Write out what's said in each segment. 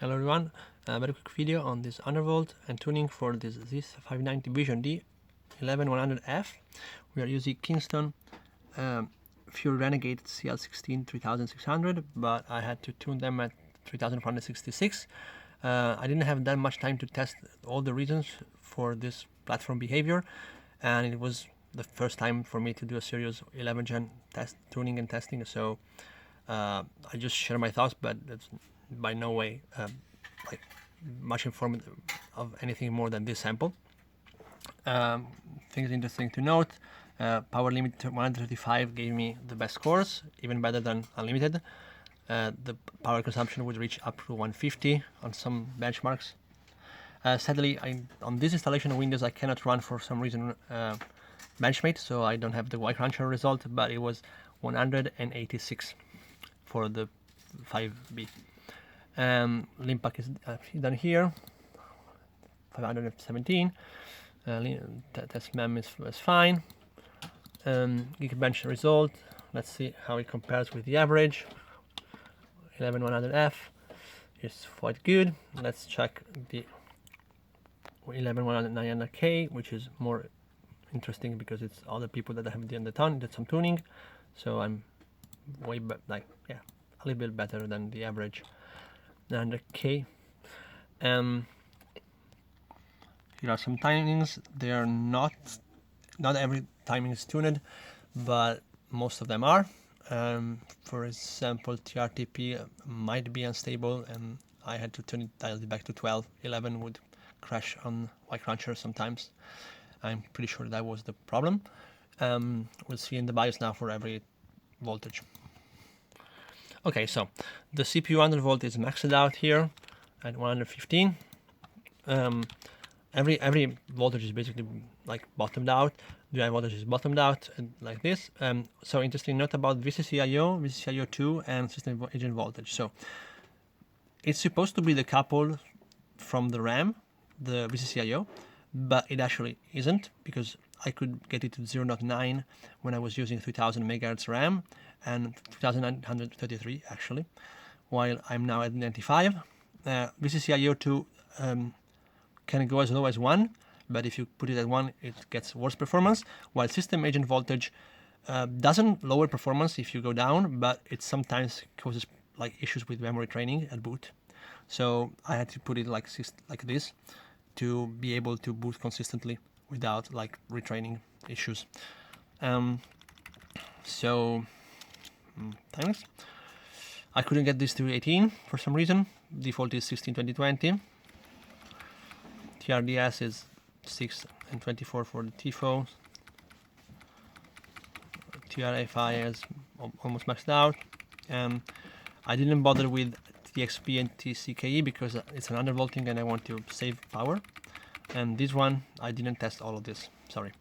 Hello everyone, a very quick video on this undervolt and tuning for this z590 Vision D 11100F. We are using Kingston Fury Renegade CL16 3600, but I had to tune them at 3466. I didn't have that much time to test all the reasons for this platform behavior, and it was the first time for me to do a serious 11 gen test tuning and testing, so I just share my thoughts, but it's by no way like much informative of anything more than this sample. Things interesting to note, power limit 135 gave me the best scores, even better than unlimited. The power consumption would reach up to 150 on some benchmarks. Sadly, on this installation of Windows I cannot run for some reason Benchmade, so I don't have the Y Cruncher result, but it was 186 for the 5B. Limpak is done here, 517. Test mem is fine. Geekbench result, let's see how it compares with the average. 11100F is quite good. Let's check the 11900K, which is more interesting because it's other people that have did some tuning, so I'm way a little bit better than the average 900K. Here are some timings. They are not every timing is tuned, but most of them are. For example, TRTP might be unstable, and I had to dial it back to 12. 11 would crash on Y Cruncher sometimes. I'm pretty sure that was the problem. We'll see in the BIOS now for every voltage. Okay, so the CPU undervolt is maxed out here at 115. Every voltage is basically like bottomed out. The high voltage is bottomed out and like this. So interesting note about VCCIO, VCCIO2, and system agent voltage. So it's supposed to be decoupled from the RAM, the VCCIO, but it actually isn't, because I could get it to 0.9 when I was using 3000 MHz RAM and 2933 actually, while I'm now at 95. VCCIO2 can go as low as 1, but if you put it at 1 it gets worse performance, while system agent voltage doesn't lower performance if you go down, but it sometimes causes like issues with memory training at boot. So I had to put it like this to be able to boot consistently without like retraining issues. Thanks. I couldn't get this to 18 for some reason. Default is 16/20/20. TRDS is 6 and 24 for the TIFO. TRFI is almost maxed out. I didn't bother with TXP and TCKE because it's an undervolting and I want to save power. And this one, I didn't test all of this. Sorry,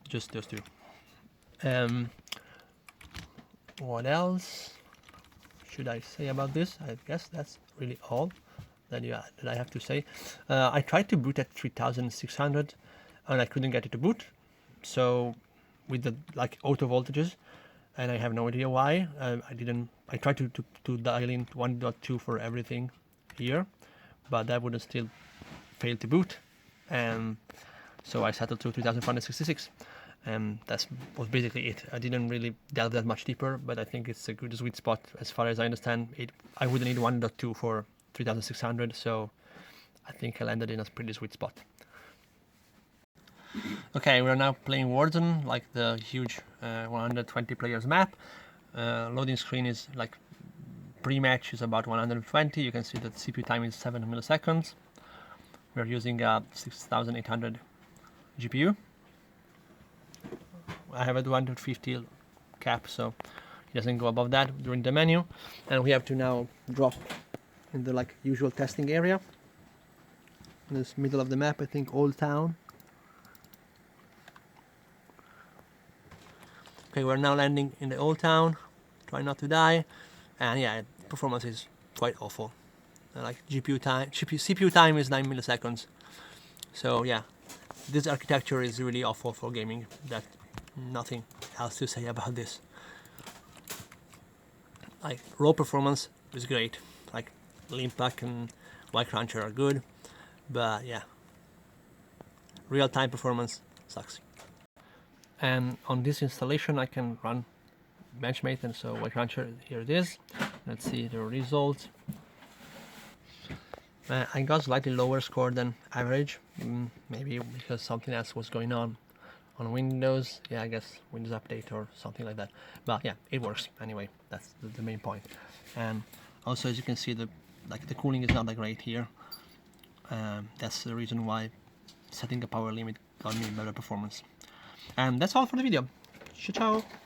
just those two. What else should I say about this? I guess that's really all that I have to say. I tried to boot at 3600 and I couldn't get it to boot. So with the like auto voltages, and I have no idea why. I tried to dial in 1.2 for everything here, but that wouldn't still fail to boot. And so I settled to 3466, and that was basically it. I didn't really delve that much deeper, but I think it's a good sweet spot as far as I understand it. I wouldn't need 1.2 for 3600, so I think I landed in a pretty sweet spot. Okay, we're now playing Warzone, like the huge 120 players map. Loading screen is like pre-match is about 120. You can see that CPU time is 7 milliseconds. We're using a 6800 GPU. I have a 250 cap, so it doesn't go above that during the menu. And we have to now drop in the like usual testing area. In this middle of the map, I think Old Town. Okay, we're now landing in the Old Town. Try not to die. And yeah, performance is quite awful. Like CPU time is 9 milliseconds. So yeah, this architecture is really awful for gaming. That nothing else to say about this. Like raw performance is great. Like Limpak and Y cruncher are good, but yeah, real-time performance sucks. And on this installation I can run Benchmade, and so Y cruncher, here it is. Let's see the result. I got slightly lower score than average, maybe because something else was going on Windows. Yeah, I guess Windows Update or something like that. But yeah, it works anyway. That's the main point. And also, as you can see, the cooling is not that great here. That's the reason why setting a power limit got me better performance. And that's all for the video. Ciao, ciao.